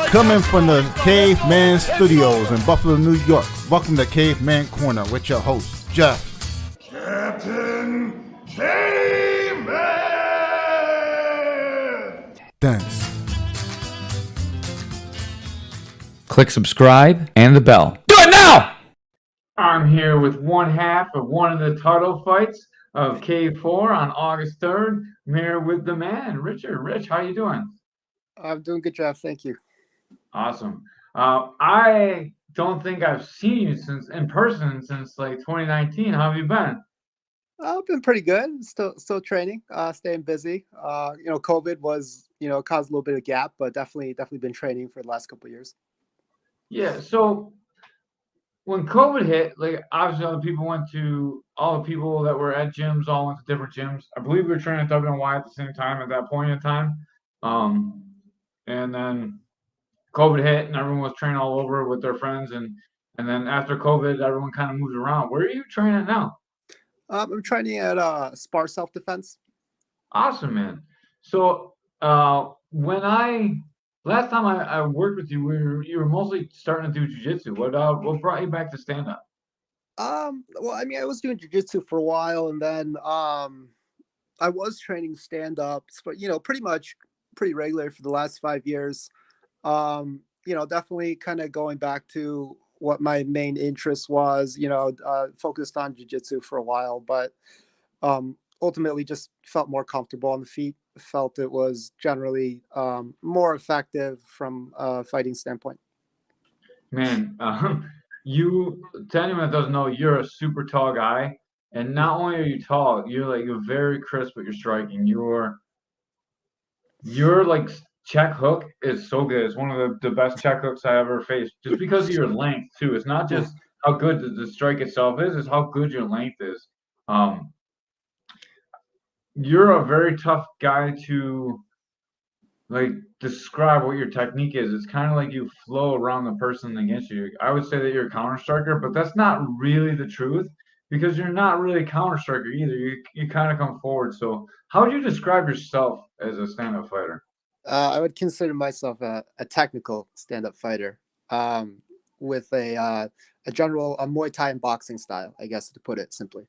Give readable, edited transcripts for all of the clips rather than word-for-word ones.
Coming from the Caveman Studios in Buffalo, New York. Welcome to Caveman Corner with your host, Jeff. Captain Caveman! Thanks. Click subscribe and the bell. Do it now! I'm here with one half of one of the title fights of Cave 4 on August 3rd. I'm here with the man, Richard. Rich, how you doing? I'm doing good, Jeff. Thank you. Awesome. I don't think I've seen you in person since like 2019. How have you been? I've been pretty good. Still training, staying busy. COVID was, caused a little bit of gap, but definitely been training for the last couple of years. Yeah. So when COVID hit, like obviously all the people that were at gyms all went to different gyms. I believe we were training at WNY at the same time at that point in time. And then COVID hit and everyone was training all over with their friends. And then after COVID, everyone kind of moved around. Where are you training now? I'm training at Spar Self-Defense. Awesome, man. So last time I worked with you, you were mostly starting to do jiu-jitsu. What brought you back to stand-up? Well, I mean, I was doing jiu-jitsu for a while, and then I was training stand-up, but pretty regular for the last 5 years. Definitely kind of going back to what my main interest was, focused on jiu-jitsu for a while, but ultimately just felt more comfortable on the feet, felt it was generally more effective from a fighting standpoint. Man, to anyone that doesn't know, you're a super tall guy, and not only are you tall, you're very crisp with your striking. Your like check hook is so good. It's one of the best check hooks I ever faced, just because of your length too. It's not just how good the strike itself is; it's how good your length is. You're a very tough guy to like describe what your technique is. It's kind of like you flow around the person against you. I would say that you're a counter striker, but that's not really the truth because you're not really a counter striker either. You kind of come forward. So how would you describe yourself as a stand-up fighter? I would consider myself a technical stand-up fighter with a general Muay Thai and boxing style, I guess, to put it simply.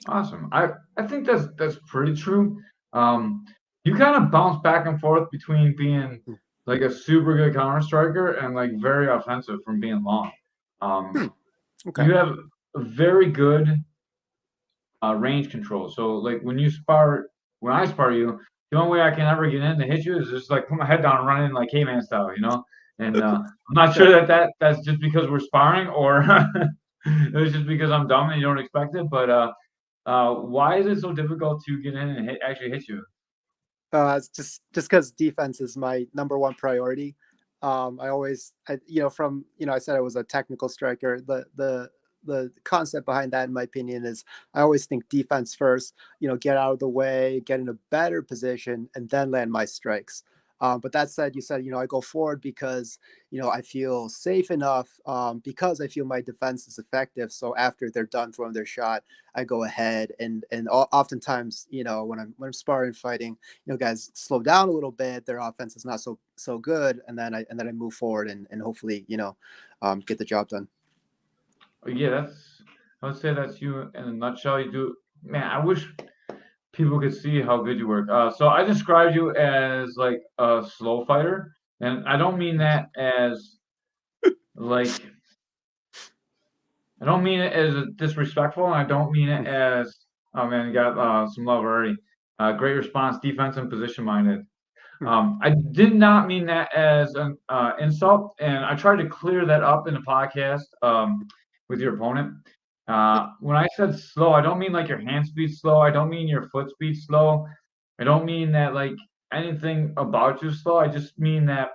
Awesome. I think that's pretty true. You kind of bounce back and forth between being like a super good counter striker and like very offensive from being long. Okay. You have a very good range control. So like when I spar you, the only way I can ever get in to hit you is just like put my head down and run in like caveman style, And I'm not sure that's just because we're sparring or it was just because I'm dumb and you don't expect it. But why is it so difficult to get in and actually hit you? It's just because defense is my number one priority. I said I was a technical striker. The concept behind that, in my opinion, is I always think defense first, get out of the way, get in a better position, and then land my strikes. But that said, you said, I go forward because, I feel safe enough because I feel my defense is effective. So after they're done throwing their shot, I go ahead and oftentimes, when I'm sparring fighting, guys slow down a little bit. Their offense is not so good. And then I move forward and hopefully, get the job done. Yeah, I would say that's you in a nutshell. You do, man. I wish people could see how good you work. So I described you as like a slow fighter, and I don't mean that as like I don't mean it as disrespectful, and I don't mean it as oh man, you got some love already. Great response, defense, and position minded. I did not mean that as an insult, and I tried to clear that up in the podcast with your opponent. When I said slow, I don't mean like your hand speed slow. I don't mean your foot speed slow. I don't mean that like anything about you slow. I just mean that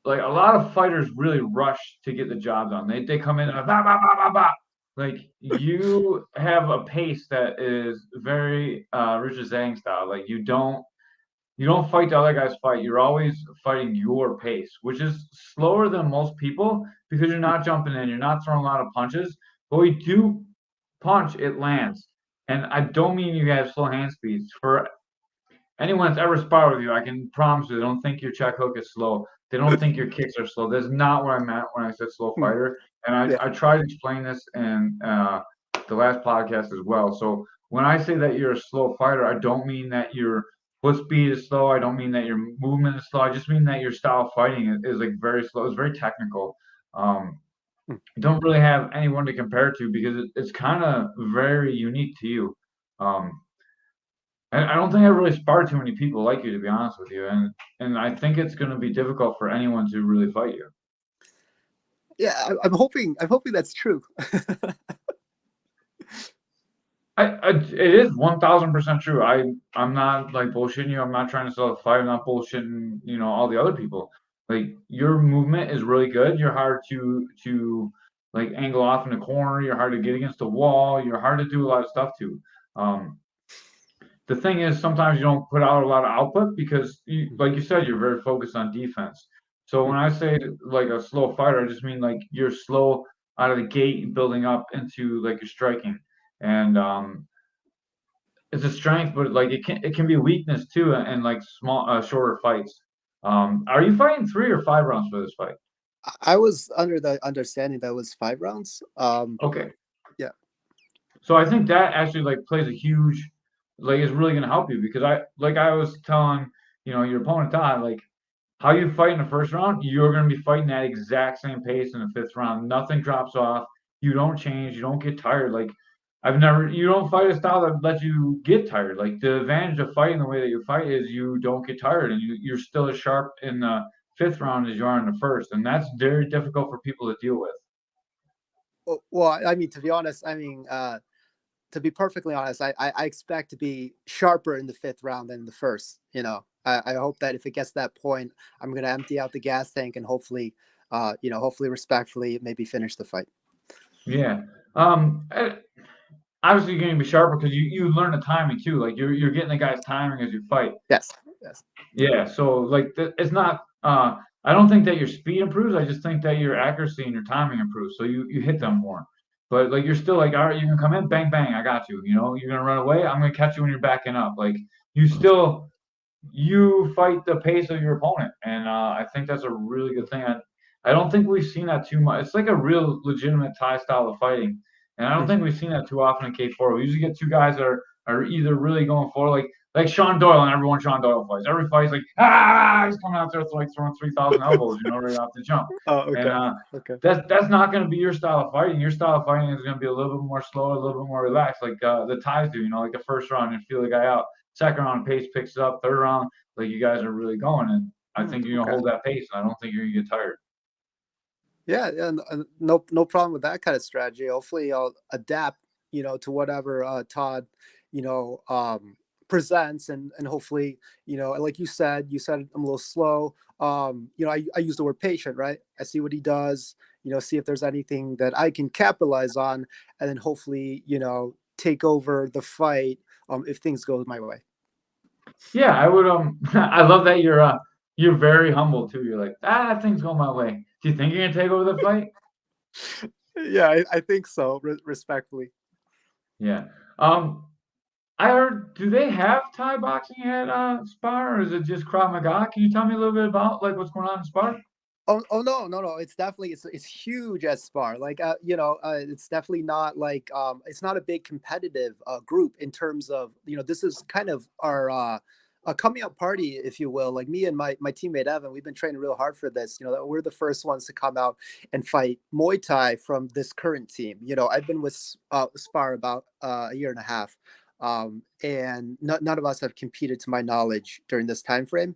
like a lot of fighters really rush to get the job done. They come in and bah, bah, bah, bah, bah. Like you have a pace that is very Richard Zhang style. Like you don't fight the other guy's fight. You're always fighting your pace, which is slower than most people because you're not jumping in. You're not throwing a lot of punches. But we do punch, it lands. And I don't mean you have slow hand speeds. For anyone that's ever sparred with you, I can promise you, they don't think your check hook is slow. They don't think your kicks are slow. That's not what I meant when I said slow fighter. And Yeah. I tried to explain this in the last podcast as well. So when I say that you're a slow fighter, I don't mean that your foot speed is slow. I don't mean that your movement is slow. I just mean that your style of fighting is like very slow. It's very technical. Don't really have anyone to compare to because it's kind of very unique to you. Um, and I don't think I really sparred too many people like you, to be honest with you. And I think it's going to be difficult for anyone to really fight you. Yeah, I'm hoping that's true. It is 1,000% true. I'm not like bullshitting you. I'm not trying to sell a fight. I'm not bullshitting, all the other people. Like your movement is really good. You're hard to like angle off in the corner. You're hard to get against the wall. You're hard to do a lot of stuff to. Um, the thing is, sometimes you don't put out a lot of output because, like you said, you're very focused on defense. So when I say like a slow fighter, I just mean like you're slow out of the gate, building up into like your striking, and it's a strength, but like it can be a weakness too, and like small shorter fights. Are you fighting 3 or 5 rounds for this fight? I was under the understanding that it was 5 rounds. Okay. Yeah. So I think that actually like plays a huge, like is really going to help you because I was telling your opponent Todd, like how you fight in the first round, you're going to be fighting that exact same pace in the fifth round. Nothing drops off. You don't change. You don't get tired. Like you don't fight a style that lets you get tired. Like the advantage of fighting the way that you fight is you don't get tired and you're still as sharp in the fifth round as you are in the first. And that's very difficult for people to deal with. Well, I mean, to be honest, to be perfectly honest, I expect to be sharper in the fifth round than in the first. I hope that if it gets to that point, I'm going to empty out the gas tank and hopefully, hopefully respectfully, maybe finish the fight. Yeah. Obviously, you're going to be sharper because you learn the timing too. Like you're getting the guy's timing as you fight. Yes. Yes. Yeah. So like it's not. I don't think that your speed improves. I just think that your accuracy and your timing improves. So you hit them more. But like you're still like, all right, you can come in, bang bang, I got you. You're gonna run away. I'm gonna catch you when you're backing up. Like you fight the pace of your opponent, and I think that's a really good thing. I don't think we've seen that too much. It's like a real legitimate Thai style of fighting, and I don't think we've seen that too often in K4. We usually get two guys that are either really going for like Sean Doyle and everyone Sean Doyle fights. Every fight's like he's coming out there like throwing 3,000 elbows, right off the jump. Oh, okay. And Okay. that's not going to be your style of fighting. Your style of fighting is going to be a little bit more slow, a little bit more relaxed, like the Thais do. Like the first round, you feel the guy out. Second round, pace picks up. Third round, like you guys are really going, and I think you're gonna hold that pace. And I don't think you're gonna get tired. Yeah, and no problem with that kind of strategy. Hopefully, I'll adapt, to whatever Todd, presents, and hopefully, like you said I'm a little slow. I use the word patient, right? I see what he does, see if there's anything that I can capitalize on, and then hopefully, take over the fight if things go my way. Yeah, I would. I love that you're very humble too. You're like, things go my way. Do you think you're gonna take over the fight? Yeah, I think so. Respectfully. Yeah. I heard. Do they have Thai boxing at Spar, or is it just Krav Maga? Can you tell me a little bit about like what's going on in Spar? Oh no. It's definitely it's huge at Spar. Like it's definitely not like it's not a big competitive group in terms of this is kind of our a coming out party, if you will. Like me and my teammate Evan, we've been training real hard for this. We're the first ones to come out and fight Muay Thai from this current team. I've been with Spar about a year and a half, and none of us have competed to my knowledge during this time frame.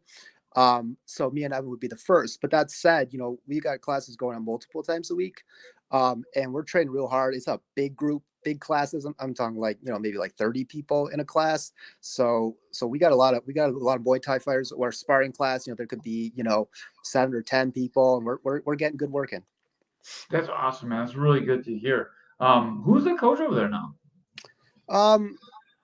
So me and Evan would be the first. But that said, we got classes going on multiple times a week, and we're training real hard. It's a big group, big classes. I'm talking like maybe like 30 people in a class. So we got a lot of Muay Thai fighters or sparring class. There could be 7 or 10 people, and we're getting good working. That's awesome, man. That's really good to hear. Who's the coach over there now?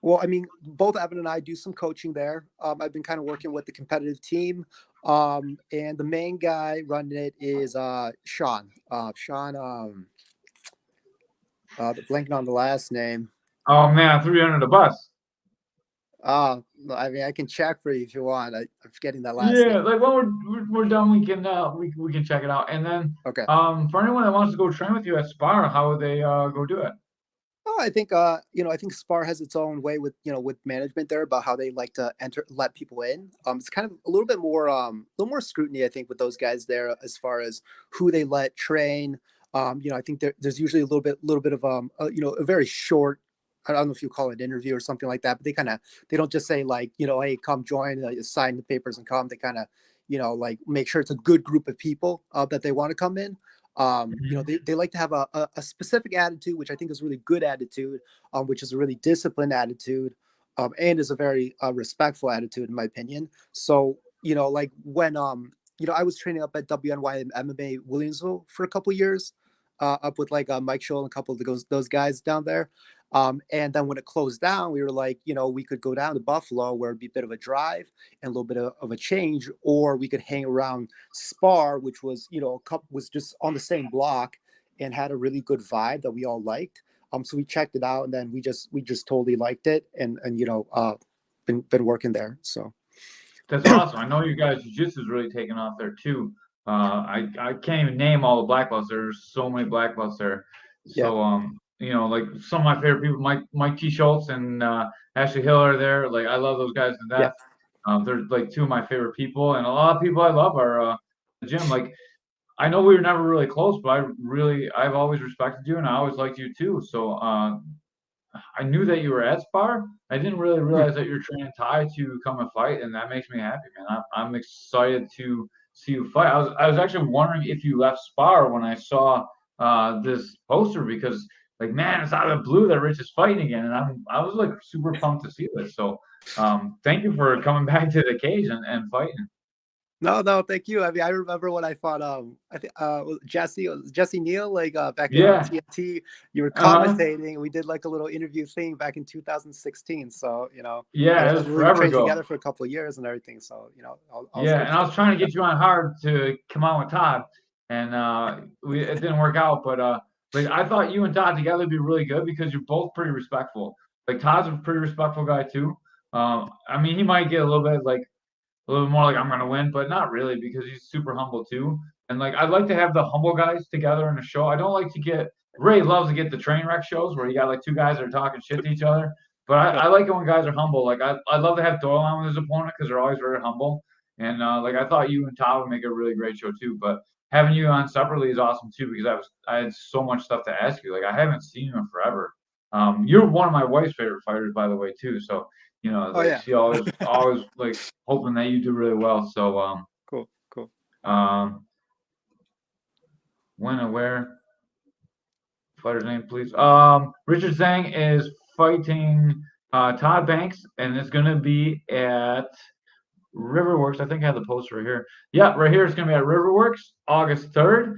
Well, I mean, both Evan and I do some coaching there. I've been kind of working with the competitive team, and the main guy running it is Sean. Blanking on the last name. Oh man, I threw you under the bus. I mean, I can check for you if you want. I'm forgetting that last Yeah, name. like when we're done, we can check it out. And then Okay. for anyone that wants to go train with you at Spar, how would they go do it? Oh, I think I think Spar has its own way with with management there about how they like to let people in. It's kind of a little more scrutiny, I think, with those guys there as far as who they let train. I think there's usually a little bit of a very short. I don't know if you call it interview or something like that, but they don't just say like, hey, come join, sign the papers and come. They kind of, like make sure it's a good group of people that they want to come in. Mhm. They like to have a specific attitude, which I think is a really good attitude, which is a really disciplined attitude, and is a very respectful attitude, in my opinion. So, like when, I was training up at WNY MMA Williamsville for a couple years, up with like Mike Scholl and a couple of those guys down there. And then when it closed down, we were like, we could go down to Buffalo where it'd be a bit of a drive and a little bit of a change, or we could hang around Spar, which was, a couple was just on the same block and had a really good vibe that we all liked. So we checked it out and then we just totally liked it and been working there. So That's awesome. I know you guys jiu-jitsu is really taking off there too. I can't even name all the black belts. There's so many black belts there. yeah, So like some of my favorite people, Mike T. Schultz and Ashley Hill are there. Like I love those guys to yeah, death. They're like two of my favorite people, and a lot of people I love are the gym. Like I know we were never really close, but I've always respected you, and I always liked you too. So I knew that you were at Spar. I didn't really Hmm. realize that you're training Ty to come and fight, and that makes me happy, man. I'm excited to see you fight. I was actually wondering if you left Spar when I saw this poster because like man, it's out of the blue that Rich is fighting again, and I was like super pumped to see this. So thank you for coming back to the cage and fighting. No, no, thank you. I mean, I remember when I fought I think Jesse Neal like back in Yeah. TNT. You were Uh-huh. commentating. We did like a little interview thing back in 2016. So Yeah, it was we forever trained ago. together for a couple of years and everything. So all Yeah, good and I stuff. was trying to Yeah. get you on hard to come on with Todd, and it didn't work out. But like I thought you and Todd together would be really good because you're both pretty respectful. Like Todd's a pretty respectful guy too. I mean, he might get a little bit like a little more like I'm gonna win, but not really because he's super humble too. And like I'd like to have the humble guys together in a show. I don't like to get Ray loves to get the train wreck shows where you got like two guys that are talking shit to each other. But Yeah. I like it when guys are humble. Like I'd love to have Doyle on with his opponent because they're always very humble. And like I thought you and Todd would make a really great show too. But having you on separately is awesome too because I had so much stuff to ask you. Like I haven't seen you in forever. You're one of my wife's favorite fighters, by the way, too. So Oh like yeah. she always like hoping that you do really well. So Cool. Cool. um when and where fighter's name, please. Richard Zhang is fighting Todd Banks, and it's gonna be at Riverworks. I think I have the poster right here. Yeah, right here. It's gonna be at Riverworks, August 3rd.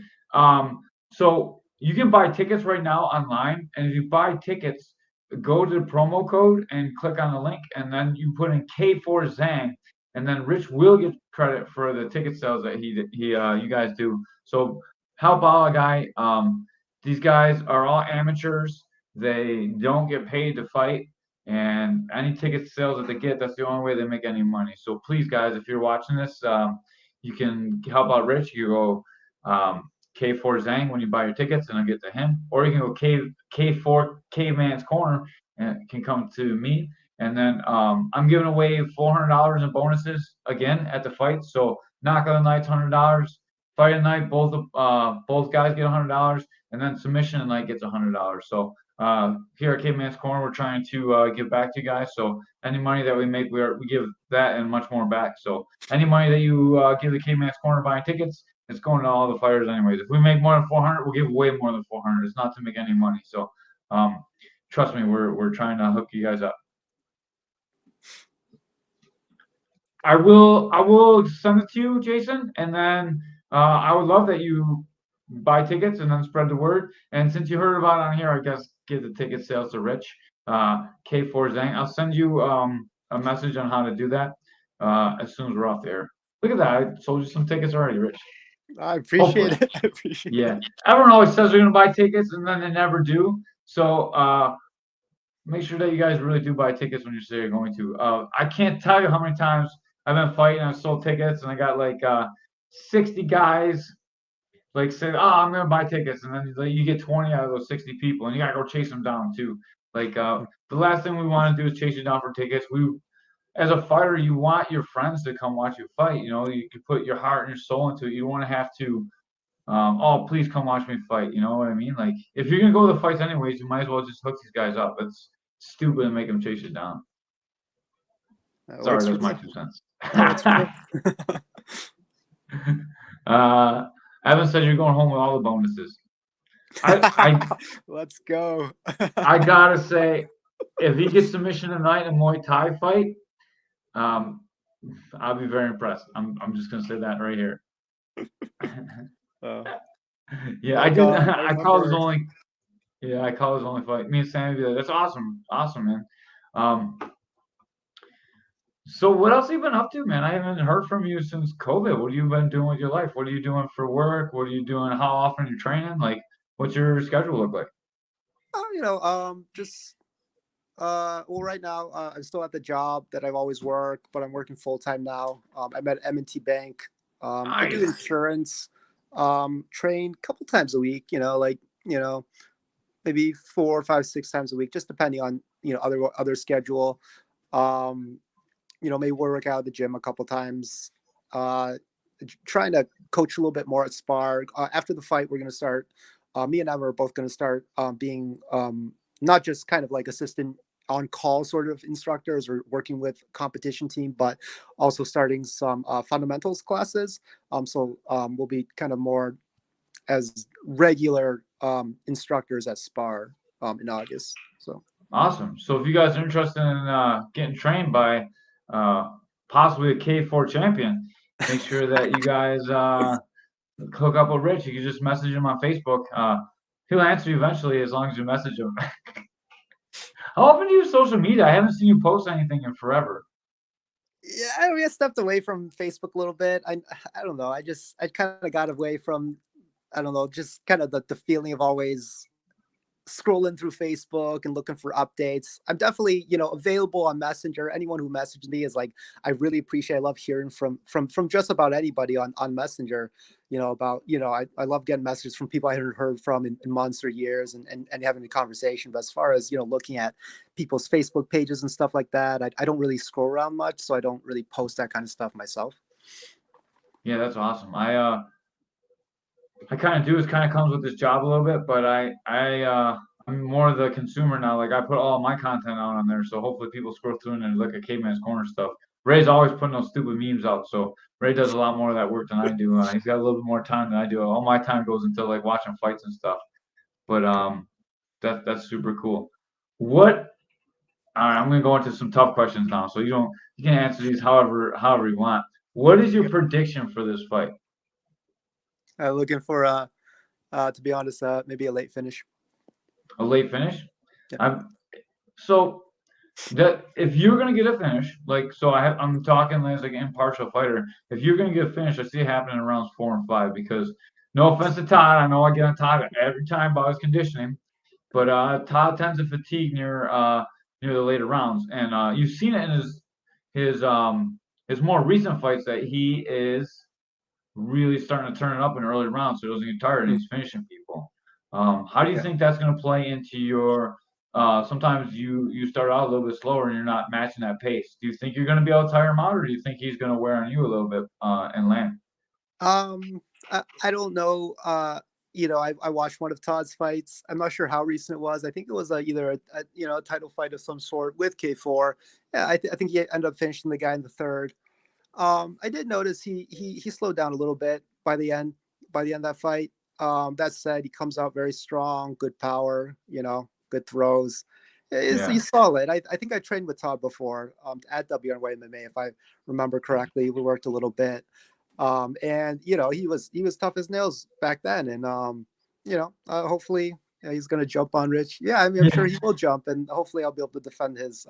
So you can buy tickets right now online, and if you buy tickets, go to the promo code and click on the link, and then you put in K4 Zang, and then Rich will get credit for the ticket sales that he you guys do. So help out a guy. These guys are all amateurs. They don't get paid to fight. And any ticket sales that they get, that's the only way they make any money. So please, guys, if you're watching this, you can help out Rich. You go K4 Zang when you buy your tickets, and I'll get to him. Or you can go K4 Caveman's Corner, and it can come to me. And then I'm giving away $400 in bonuses again at the fight. So knockout night's $100. Fight night, both guys get $100, and then submission night gets $100. So here at Caveman's Corner, we're trying to give back to you guys. So any money that we make, we give that and much more back. So any money that you give the Caveman's Corner buying tickets, it's going to all the fighters anyways. If we make more than 400, we'll give way more than 400. It's not to make any money. So trust me, we're trying to hook you guys up. I will send it to you, Jason, and then I would love that you buy tickets and then spread the word. And since you heard about it on here, I guess give the ticket sales to Rich K4 Zang. I'll send you a message on how to do that as soon as we're off the air. Look at that! I sold you some tickets already, Rich. I appreciate Hopefully, it. I appreciate yeah. it. Everyone always says they're going to buy tickets and then they never do. So make sure that you guys really do buy tickets when you say you're going to. I can't tell you how many times I've been fighting. I've sold tickets, and I got like 60 guys like say, "Oh, I'm gonna buy tickets," and then like, you get 20 out of those 60 people, and you gotta go chase them down too. Like the last thing we want to do is chase you down for tickets. As a fighter, you want your friends to come watch you fight. You know, you can put your heart and your soul into it. You don't want to have to, oh, please come watch me fight. You know what I mean? Like, if you're gonna go to the fights anyways, you might as well just hook these guys up. It's stupid to make them chase you down. That Sorry, works for that's my me. 2 cents. That works for me. Evan said you're going home with all the bonuses. I Let's go. I gotta say, if he gets submission tonight in a Muay Thai fight, um, I'll be very impressed. I'm just gonna say that right here. Oh, Yeah, I like, do. I I call his remember. only. Yeah, I call his only fight. Me and Sammy, be like, that's awesome, awesome, man. Um, so what else have you been up to, man? I haven't heard from you since COVID. What have you been doing with your life? What are you doing for work? What are you doing? How often are you training? Like, what's your schedule look like? Just well, right now I'm still at the job that I've always worked, but I'm working full time now. I'm at M&T Bank. I do Nice. insurance. Train a couple times a week. Maybe 4, 5, 6 times a week, just depending on other schedule. Maybe work out at the gym a couple times. Uh, Trying to coach a little bit more at Spar. After the fight, we're going to start. Me and Emma are both going to start being not just kind of like assistant on call sort of instructors or working with competition team, but also starting some fundamentals classes. We'll be kind of more as regular instructors at Spar in August. So Awesome. So if you guys are interested in getting trained by possibly a K4 champion, make sure that you guys hook up with Rich. You can just message him on Facebook. He'll answer you eventually as long as you message him. How often do you use social media? I haven't seen you post anything in forever. yeah, I stepped away from Facebook a little bit. I don't know. I kind of got away from, I don't know, just kind of the feeling of always scrolling through Facebook and looking for updates. I'm definitely, available on Messenger. Anyone who messaged me is like, I really appreciate. I love hearing from just about anybody on Messenger. About I love getting messages from people I hadn't heard from in months or years, and having a conversation. But as far as looking at people's Facebook pages and stuff like that, I don't really scroll around much, so I don't really post that kind of stuff myself. Yeah, that's awesome. I kind of do. It kind of comes with this job a little bit, but I'm more the consumer now. Like I put all my content out on there, so hopefully people scroll through and look at Caveman's Corner stuff. Ray's always putting those stupid memes out, so Ray does a lot more of that work than I do. He's got a little bit more time than I do. All my time goes into like watching fights and stuff. But that's super cool. What? All right, I'm gonna go into some tough questions now, so you can answer these however you want. What is your prediction for this fight? Looking for to be honest, maybe a late finish. A late finish? Yeah. I'm so that if you're gonna get a finish, like so I'm talking as like an impartial fighter. If you're gonna get a finish, I see it happening in rounds 4 and 5 because no offense to Todd, I know I get on Todd every time about his conditioning, but Todd tends to fatigue near the later rounds, and you've seen it in his his more recent fights that he is really starting to turn it up in early rounds, so he doesn't get tired and he's finishing people. How do you Yeah. think that's going to play into your? Sometimes you start out a little bit slower and you're not matching that pace. Do you think you're going to be able to tire him out, or do you think he's going to wear on you a little bit and land? I don't know. I watched one of Todd's fights. I'm not sure how recent it was. I think it was either a title fight of some sort with K4. Yeah, I think he ended up finishing the guy in the third. I did notice he slowed down a little bit by the end of that fight. That said, he comes out very strong, good power, good throws. Yeah, He's solid. I think I trained with Todd before at WNY MMA, if I remember correctly. We worked a little bit. And he was tough as nails back then. And hopefully he's gonna jump on Rich. Yeah, I mean I'm sure he will jump, and hopefully I'll be able to defend his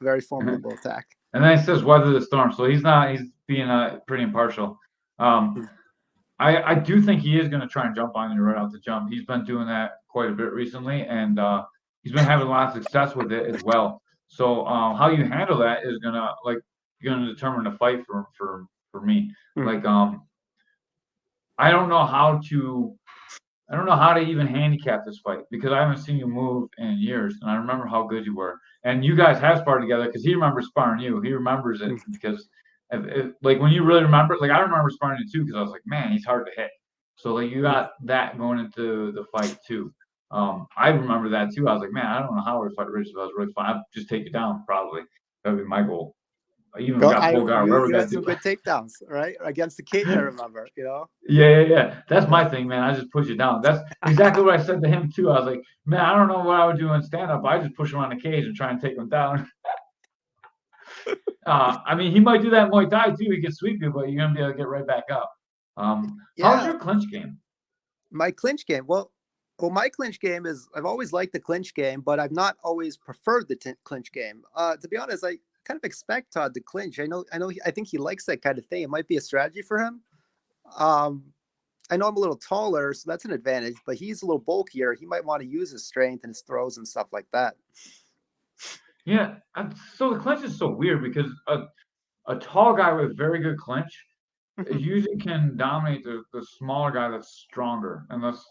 very formidable attack. and then he says weather the storm, so he's not. He's being pretty impartial. Um, I do think he is going to try and jump on you right off the jump. He's been doing that quite a bit recently, and he's been having a lot of success with it as well. So how you handle that is gonna determine the fight for me. Like I don't know how to even handicap this fight because I haven't seen you move in years, and I remember how good you were. And you guys have sparred together because he remembers sparring you. He remembers it because, like, when you really remember, like, I remember sparring you too because I was like, man, he's hard to hit. So like, you got that going into the fight too. I remember that too. I was like, man, I don't know how I would fight Rich if I was really fine. I'd just take you down probably. That'd be my goal. Even if we got full guard, whatever we you got had to some do. good takedowns, right? Against the King, I remember. Yeah. That's my thing, man. I just push it down. That's exactly what I said to him too. I was like, man, I don't know what I would do in stand up. I just push him on the cage and try and take him down. I mean, he might do that in Muay Thai too. He can sweep you, but you're gonna be able to get right back up. How's your clinch game? My clinch game. Well, my clinch game is I've always liked the clinch game, but I've not always preferred the clinch game. To be honest, I kind of expect Todd to clinch. I think he likes that kind of thing. It might be a strategy for him. I know I'm a little taller, so that's an advantage, but he's a little bulkier. He might want to use his strength and his throws and stuff like that. Yeah, so the clinch is so weird because a tall guy with very good clinch usually can dominate the smaller guy that's stronger, unless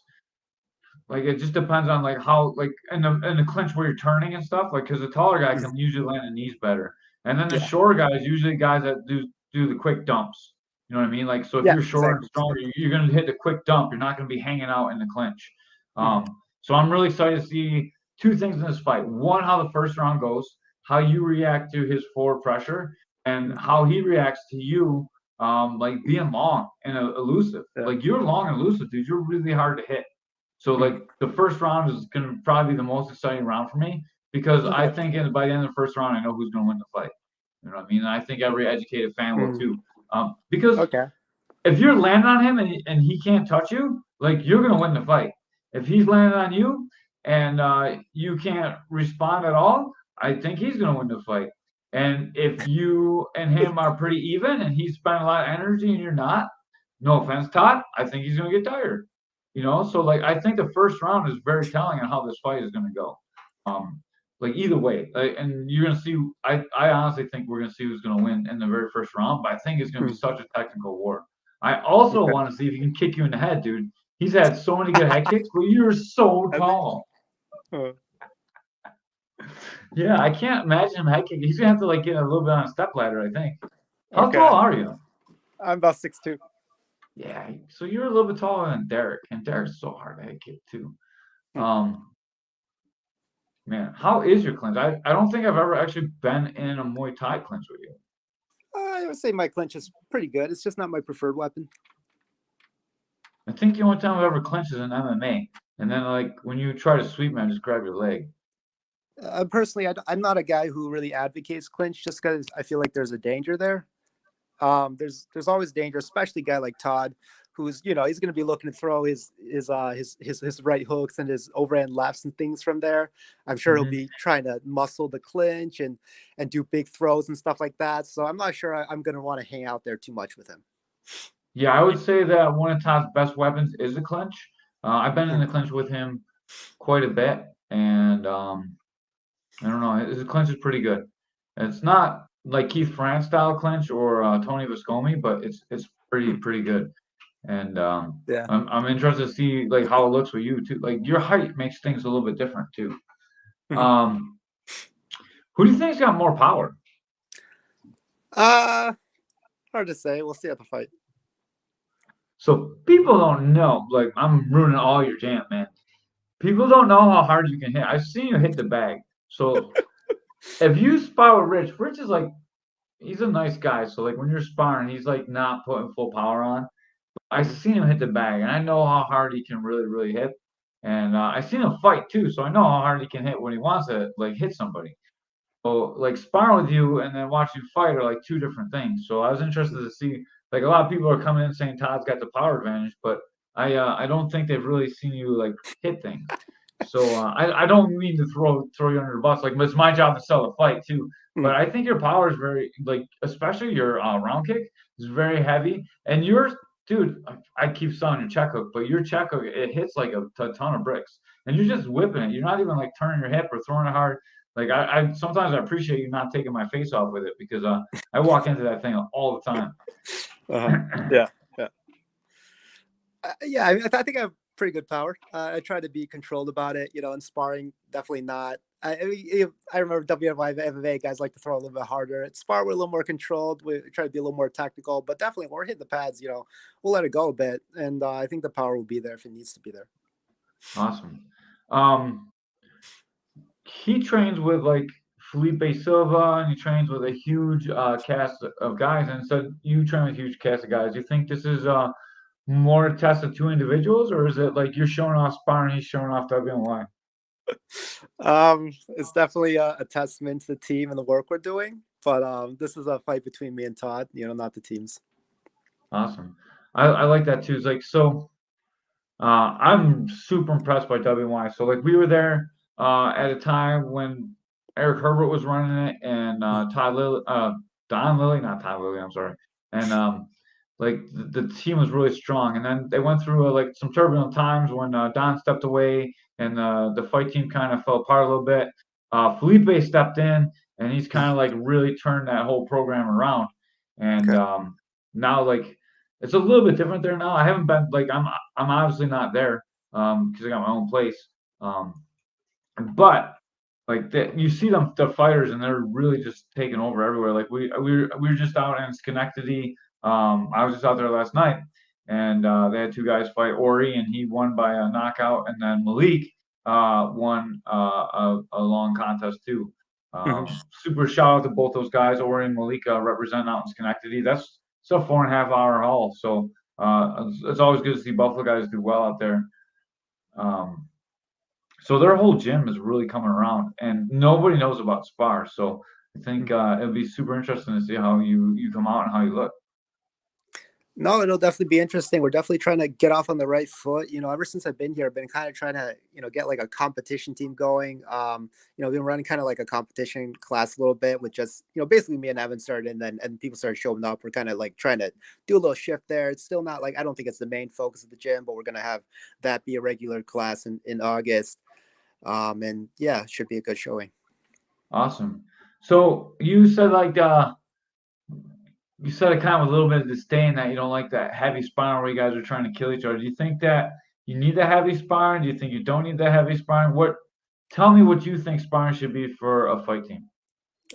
like it just depends on like how like in the clinch where you're turning and stuff. Like because the taller guy can usually land the knees better, and then the shorter guys usually guys that do the quick dumps. You know what I mean? Like so if you're short and stronger, you're gonna hit the quick dump. You're not gonna be hanging out in the clinch. So I'm really excited to see two things in this fight. One, how the first round goes, how you react to his forward pressure, and how he reacts to you, like being long and elusive. Like you're long and elusive, dude. You're really hard to hit. So like the first round is going to probably be the most exciting round for me because I think by the end of the first round, I know who's going to win the fight. You know what I mean? And I think every educated fan will too. Because if you're landing on him and he can't touch you, like you're going to win the fight. If he's landing on you and you can't respond at all, I think he's going to win the fight. And if you and him are pretty even and he's spending a lot of energy and you're not, no offense, Todd, I think he's going to get tired. You know, so like I think the first round is very telling on how this fight is going to go. Like either way, and you're going to see. I honestly think we're going to see who's going to win in the very first round. But I think it's going to be such a technical war. I also want to see if he can kick you in the head, dude. He's had so many good head kicks, but you're so tall. Yeah, I can't imagine him head kicking. He's gonna have to like get a little bit on a step ladder, I think. How tall are you? I'm about 6'2". Yeah, so you're a little bit taller than Derek, and Derek's so hard to head kick too. Man, how is your clinch? I don't think I've ever actually been in a Muay Thai clinch with you. I would say my clinch is pretty good. It's just not my preferred weapon. I think the only time I've ever clinched is in MMA, and then like when you try to sweep me, I just grab your leg. Personally, I'm not a guy who really advocates clinch just because I feel like there's a danger there. There's always danger, especially a guy like Todd, who's he's going to be looking to throw his right hooks and his overhand lefts and things from there. I'm sure he'll be trying to muscle the clinch and do big throws and stuff like that. So I'm not sure I'm going to want to hang out there too much with him. Yeah, I would say that one of Todd's best weapons is the clinch. I've been in the clinch with him quite a bit, and I don't know, his clinch is pretty good. It's not like Keith France style clinch or Tony Viscomi, but it's pretty good. And I'm interested to see like how it looks with you too. Like your height makes things a little bit different too. Who do you think's got more power? Hard to say. We'll see at the fight. So people don't know. Like I'm ruining all your jam, man. People don't know how hard you can hit. I've seen you hit the bag. So if you spar with Rich is like he's a nice guy. So like when you're sparring, he's like not putting full power on. I've seen him hit the bag, and I know how hard he can really hit. And I've seen him fight too, so I know how hard he can hit when he wants to like hit somebody. So like sparring with you and then watching you fight are like two different things. So I was interested to see like a lot of people are coming in saying Todd's got the power advantage, but I don't think they've really seen you like hit things. So I don't mean to throw you under the bus. Like it's my job to sell the fight too. But I think your power is very like, especially your round kick is very heavy, and yours dude, I keep selling your check hook, but your check hook, it hits like a ton of bricks, and you're just whipping it. You're not even like turning your hip or throwing it hard. Like I sometimes I appreciate you not taking my face off with it because I walk into that thing all the time. Yeah, yeah, yeah. I think I have pretty good power. I try to be controlled about it. In sparring, definitely not. I remember WNY MMA guys like to throw a little bit harder. At spar, we're a little more controlled. We try to be a little more tactical, but definitely when we're hitting the pads, we'll let it go a bit, and I think the power will be there if it needs to be there. Awesome. He trains with like Felipe Silva, and he trains with a huge cast of guys. And so you train with a huge cast of guys. Do you think this is more a test of two individuals, or is it like you're showing off sparring, he's showing off WNY? It's definitely a testament to the team and the work we're doing. But this is a fight between me and Todd, not the teams. Awesome. I like that too. It's like so. I'm super impressed by WNY. So like we were there at a time when Eric Herbert was running it, and Don Lilly, not Todd Lilly, I'm sorry, and like the team was really strong. And then they went through like some turbulent times when Don stepped away, and the fight team kind of fell apart a little bit. Felipe stepped in, and he's kind of like really turned that whole program around. And Okay. now like it's a little bit different there now. I haven't been like I'm obviously not there because I got my own place. But like you see the fighters and they're really just taking over everywhere. Like we were just out in Schenectady. I was just out there last night, and they had two guys fight. Ori, and he won by a knockout, and then Malik won a long contest too. Super shout out to both those guys. Ori and Malik represent out in Schenectady. That's it's a 4.5 hour haul, so it's always good to see Buffalo guys do well out there. So their whole gym is really coming around, and nobody knows about Spar. So I think it'll be super interesting to see how you come out and how you look. No, it'll definitely be interesting. We're definitely trying to get off on the right foot. Ever since I've been here, I've been kind of trying to, get like a competition team going. We've been running kind of like a competition class a little bit with just, basically me and Evan started, and people started showing up. We're kind of like trying to do a little shift there. It's still not like, I don't think it's the main focus of the gym, but we're going to have that be a regular class in August. And yeah, it should be a good showing. Awesome. So you said like you said it kind of a little bit of disdain that you don't like that heavy sparring where you guys are trying to kill each other. Do you think that you need the heavy sparring? Do you think you don't need the heavy sparring? Tell me what you think sparring should be for a fight team.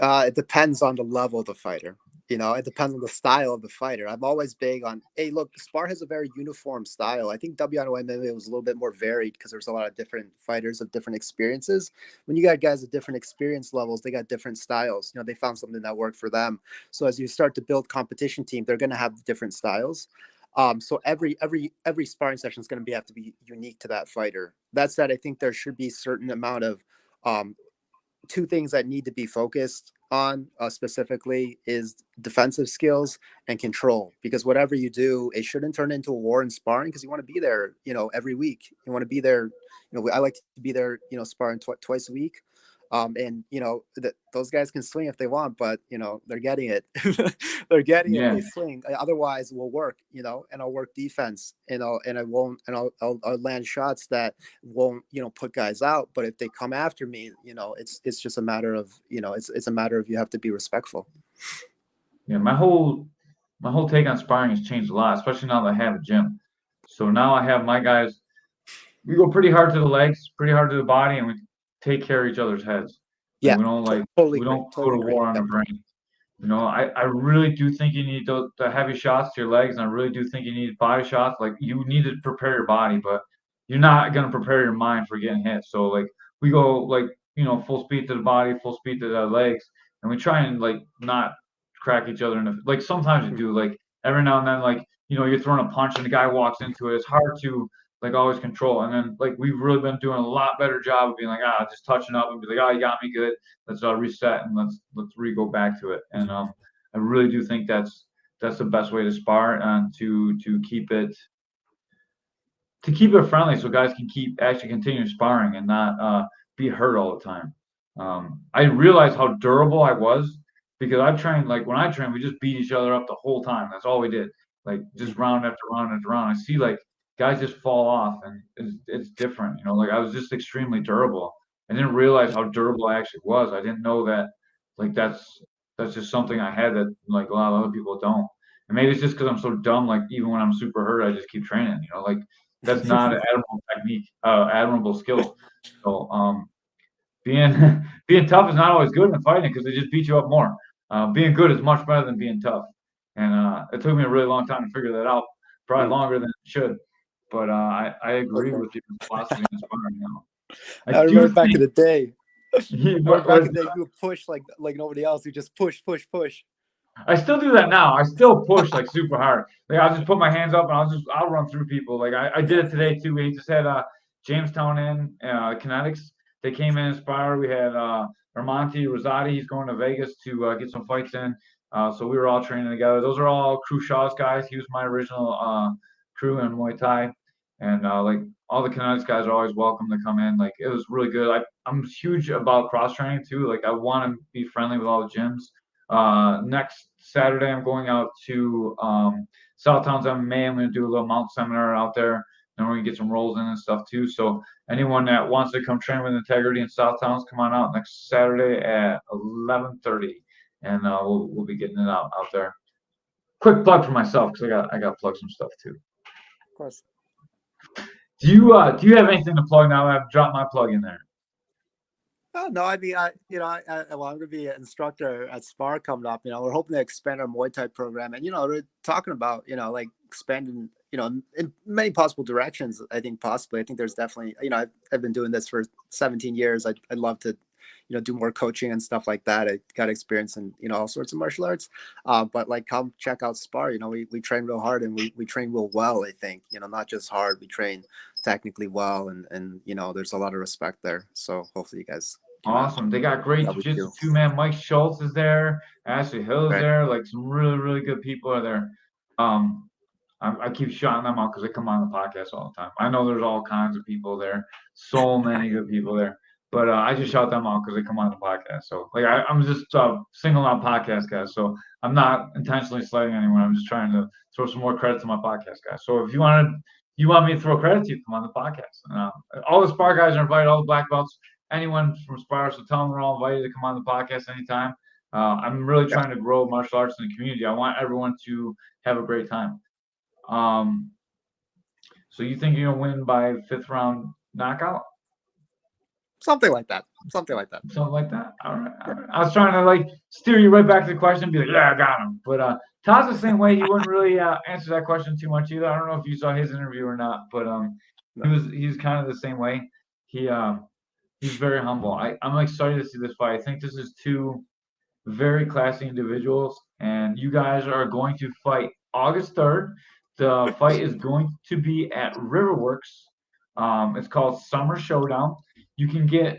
It depends on the level of the fighter. It depends on the style of the fighter. I'm always big on, hey, look, Spar has a very uniform style. I think WNY was a little bit more varied because there's a lot of different fighters of different experiences. When you got guys at different experience levels, they got different styles. They found something that worked for them. So as you start to build competition team, they're going to have different styles. So every sparring session is going to have to be unique to that fighter. That said, I think there should be a certain amount of two things that need to be focused on specifically is defensive skills and control, because whatever you do, it shouldn't turn into a war in sparring, because you want to be there, every week. You want to be there. I like to be there, sparring twice a week. And those guys can swing if they want, but they're getting it. They're getting it. They swing. Otherwise, we'll work. And I'll work defense. And I'll land shots that won't put guys out. But if they come after me, it's just a matter of it's a matter of you have to be respectful. Yeah, my whole take on sparring has changed a lot, especially now that I have a gym. So now I have my guys. We go pretty hard to the legs, pretty hard to the body, and we take care of each other's heads. Yeah, we don't totally we don't totally go to war on the brain. I really do think you need the heavy shots to your legs, and I really do think you need body shots. Like you need to prepare your body, but you're not gonna prepare your mind for getting hit. So like we go like full speed to the body, full speed to the legs, and we try and like not crack each other in the like. Sometimes you do like every now and then like you're throwing a punch and the guy walks into it. It's hard to like always control. And then like we've really been doing a lot better job of being like just touching up and be like you got me good. Let's reset and let's go back to it. And I really do think that's the best way to spar and to keep it friendly so guys can actually continue sparring and not be hurt all the time. I realized how durable I was because I trained like when I trained we just beat each other up the whole time. That's all we did. like just round after round after round. I see like guys just fall off, and it's different. You know, like I was just extremely durable. I didn't realize how durable I actually was. I didn't know that like that's just something I had that like a lot of other people don't. And maybe it's just because I'm so dumb. Like even when I'm super hurt, I just keep training. You know, like that's not an admirable technique, admirable skill. So being being tough is not always good in fighting because they just beat you up more. Being good is much better than being tough, and it took me a really long time to figure that out. Probably longer than it should, but I agree Okay. with your philosophy in sparring now. I I do remember back in think the day. I remember back what, in the day, you would push like nobody else. You just push, push, push. I still do that now. I still push like super hard. Like I'll just put my hands up and I'll run through people. Like I did it today too. We just had Jamestown in Kinetics. They came in Inspire. We had Ramonti Rosati. He's going to Vegas to get some fights in. So we were all training together. Those are all Crew Shaw's guys. He was my original crew in Muay Thai. And like all the Kinetics guys are always welcome to come in. Like it was really good. I'm huge about cross training too. Like I want to be friendly with all the gyms. Next Saturday, I'm going out to South Towns MMA. I'm going to do a little mount seminar out there, and we're going to get some rolls in and stuff too. So anyone that wants to come train with integrity in South Towns, come on out next Saturday at 11:30, and we'll be getting it out there. Quick plug for myself because I got to plug some stuff too. Of course. Do you have anything to plug now? I've dropped my plug in there. Oh, no, I mean, I'm going to be an instructor at SPAR coming up. We're hoping to expand our Muay Thai program, and we're talking about like expanding, in many possible directions. I think there's definitely, I've been doing this for 17 years. I'd love to, do more coaching and stuff like that. I got experience in all sorts of martial arts, but like come check out SPAR. We train real hard, and we train real well. I think not just hard. We train technically well, and there's a lot of respect there. So hopefully you guys Awesome. They got great jiu-jitsu do. two-man. Mike Schultz is there. Ashley Hill is Right. there. Like some really, really good people are there. I keep shouting them out because they come on the podcast all the time. I know there's all kinds of people there. So many good people there. But I just shout them out because they come on the podcast. So like I'm just singling out podcast guys. So I'm not intentionally slighting anyone. I'm just trying to throw some more credit to my podcast guys. So if you want me to throw credit to you, come on the podcast. All the Spar guys are invited. All the black belts, anyone from Spar. So tell them we're all invited to come on the podcast anytime. I'm really trying to grow martial arts in the community. I want everyone to have a great time. So you think you're gonna win by 5th round knockout? Something like that. Something like that. Something like that. All right. I was trying to like steer you right back to the question and be like, yeah, I got him. But Todd's the same way. He wouldn't really answer that question too much either. I don't know if you saw his interview or not, but he's kind of the same way. He's very humble. I'm excited to see this fight. I think this is two very classy individuals, and you guys are going to fight August 3rd. The fight is going to be at Riverworks. It's called Summer Showdown. You can get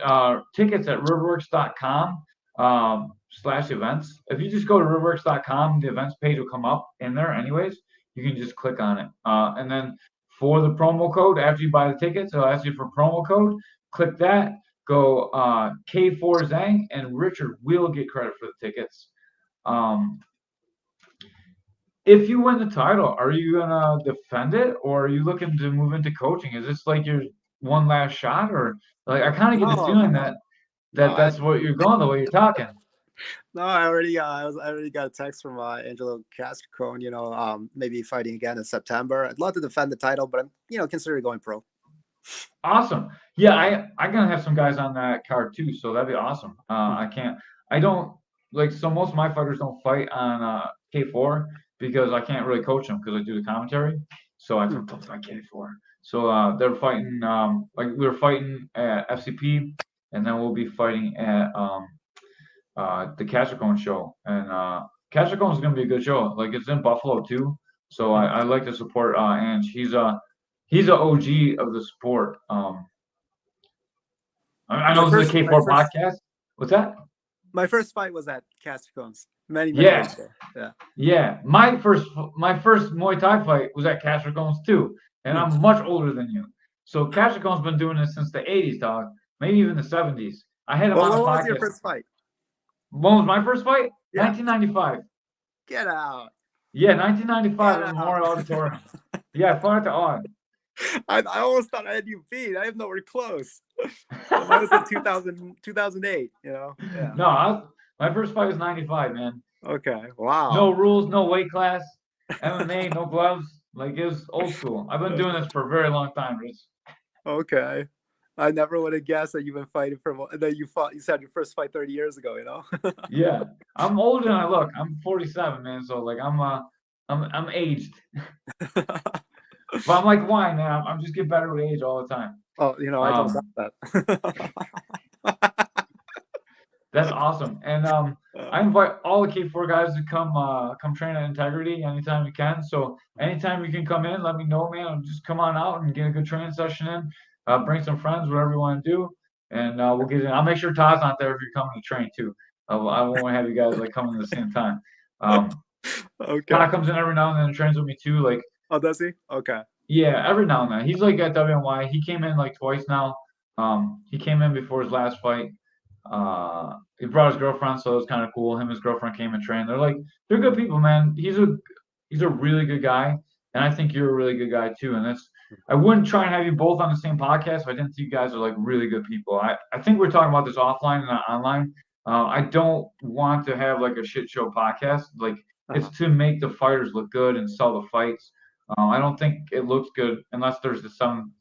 tickets at riverworks.com/events. If you just go to riverworks.com, the events page will come up in there anyways. You can just click on it. And then for the promo code, after you buy the tickets, it'll ask you for promo code. Click that. Go K4 Zhang, and Richard will get credit for the tickets. If you win the title, are you gonna defend it, or are you looking to move into coaching? Is this like your one last shot, or like I kind of get the feeling that's what you're going the way you're talking. No, I already got a text from Angelo Castricone. Maybe fighting again in September. I'd love to defend the title, but I'm considering going pro. Awesome. Yeah, I'm gonna have some guys on that card too, so that'd be awesome. I don't like, so most of my fighters don't fight on K4 because I can't really coach them because I do the commentary. So I don't fight K4. So they're fighting like we were fighting at FCP, and then we'll be fighting at the Castricone show. And Castricone is gonna be a good show. Like it's in Buffalo too, so I like to support Ange. He's an OG of the sport. I know this is a K4 podcast. What's that? My first fight was at Castricone's many Yeah. years ago. Yeah. Yeah. My first Muay Thai fight was at Castricone's too, and I'm much older than you. So Castricone's been doing this since the 80s, dog. Maybe even the 70s. I had him on the podcast. What was your first fight? When was my first fight? Yeah. 1995. Get out. Yeah, 1995 at Yeah. Memorial Auditorium. Yeah, I fought at the odd. I almost thought I had you beat. I have nowhere close. Mine was in 2008, you know? Yeah. No, my first fight was 95, man. Okay. No Wow. rules, no weight class, MMA, no gloves. Like it was old school. I've been doing this for a very long time, Rich. Okay. I never would have guessed that you've been fighting that you said your first fight 30 years ago, you know? Yeah, I'm older than I look. I'm 47, man. So like I'm aged. But I'm like wine, man. I'm just getting better with age all the time. Oh, you know, I don't doubt that. That's awesome. And I invite all the K4 guys to come train at Integrity anytime you can. So anytime you can come in, let me know, man. Just come on out and get a good training session in. Bring some friends, whatever you want to do, and we'll get in. I'll make sure Todd's not there if you're coming to train too. I won't have you guys like coming at the same time. Okay. Todd comes in every now and then and trains with me too. Like, Oh, does he? Okay. yeah, every now and then. He's like at WNY. He came in like twice now. He came in before his last fight. He brought his girlfriend, so it was kind of cool. Him and his girlfriend came and trained. They're good people, man. He's a really good guy, and I think you're a really good guy too. And I wouldn't try and have you both on the same podcast if I didn't think you guys are like really good people. I think we're talking about this offline and not online. I don't want to have like a shit show podcast. Like it's to make the fighters look good and sell the fights. I don't think it looks good unless there's some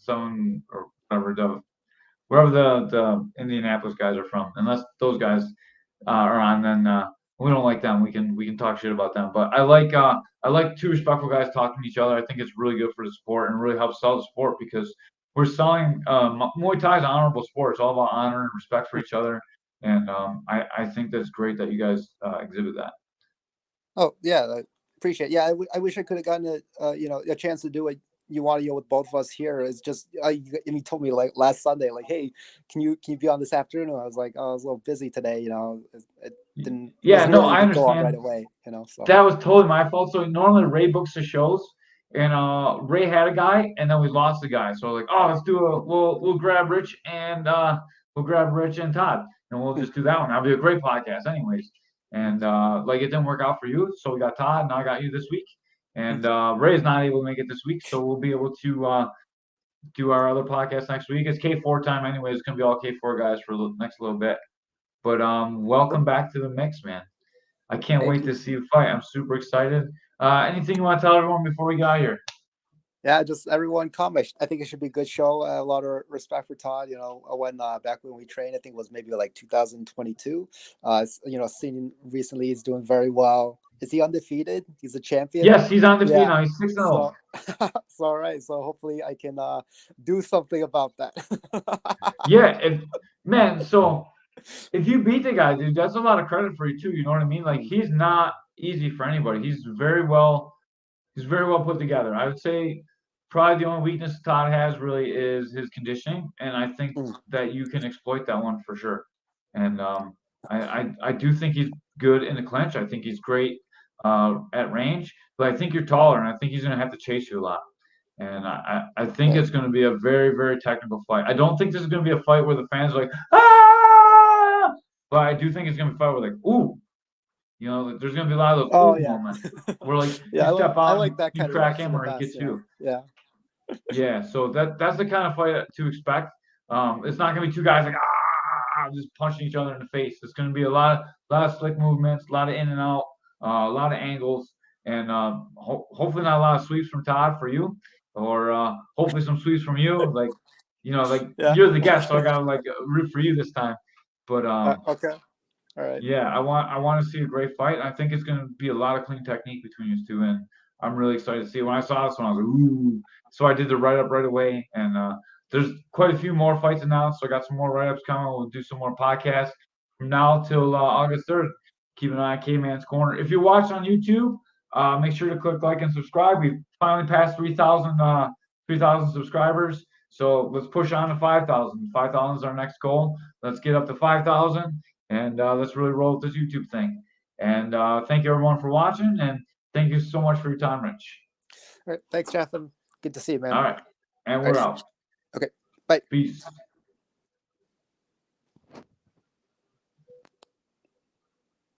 or whatever wherever the Indianapolis guys are from. Unless those guys are on, then we don't like them. We can talk shit about them. But I like two respectful guys talking to each other. I think it's really good for the sport and really helps sell the sport because we're selling Muay Thai is an honorable sport. It's all about honor and respect for each other. And I think that's great that you guys exhibit that. Oh, yeah. I appreciate it. Yeah, I wish I could have gotten a chance to do it. You want to with both of us here is just and he told me like last Sunday, like, hey, can you be on this afternoon? And I was like, oh, I was a little busy today, you know. It didn't Yeah, wasn't no, really I able to go on understand. right away, you know. So That was totally my fault. So normally Ray books the shows, and Ray had a guy, and then we lost the guy. So like, oh, we'll grab Rich and Todd, and we'll just do that one. That'll be a great podcast, anyways. And like it didn't work out for you, so we got Todd, and I got you this week. And Ray's not able to make it this week, so we'll be able to do our other podcast next week. It's K4 time, anyways. It's gonna be all K4 guys for the next little bit. But welcome back to the mix, man. I can't thank wait you. to see the fight. I'm super excited. Anything you want to tell everyone before we get out here? Yeah, just everyone come. I think it should be a good show. A lot of respect for Todd. You know, when back when we trained, I think it was maybe like 2022. You know, seen recently he's doing very well. Is he undefeated? He's a champion. Yes, he's undefeated Yeah. now. He's 6-0. So, so all right. So hopefully I can do something about that. Yeah, man. So if you beat the guy, dude, that's a lot of credit for you too. You know what I mean? Like he's not easy for anybody. He's very well put together. I would say probably the only weakness Todd has really is his conditioning, and I think that you can exploit that one for sure. And I do think he's good in the clinch. I think he's great at range, but I think you're taller, and I think he's going to have to chase you a lot. And I think it's going to be a very, very technical fight. I don't think this is going to be a fight where the fans are like, ah! But I do think it's going to be a fight where like, ooh, you know, there's going to be a lot of those Oh ooh yeah. moments where like Yeah, you step out, I like that you kind of crack reaction him the or he best, gets you. Yeah. Yeah, so that's the kind of fight to expect. It's not going to be two guys like just punching each other in the face. It's going to be a lot of slick movements, a lot of in and out, a lot of angles, and hopefully not a lot of sweeps from Todd for you, or hopefully some sweeps from you. Like, you know, like Yeah. you're the guest, so I gotta like root for you this time. But Okay. All right. yeah, I want to see a great fight. I think it's going to be a lot of clean technique between you two, and I'm really excited to see it. When I saw this one, I was like, ooh. So I did the write up right away, and there's quite a few more fights announced. So I got some more write ups coming. We'll do some more podcasts from now till August 3rd. Keep an eye on Caveman's Corner. If you're watching on YouTube, make sure to click like and subscribe. We finally passed 3,000 subscribers. So let's push on to 5,000. 5,000 is our next goal. Let's get up to 5,000. And let's really roll with this YouTube thing. And thank you everyone for watching, and thank you so much for your time, Rich. All right. Thanks, Jonathan. Good to see you, man. All right, and we're out. Okay. Bye. Peace.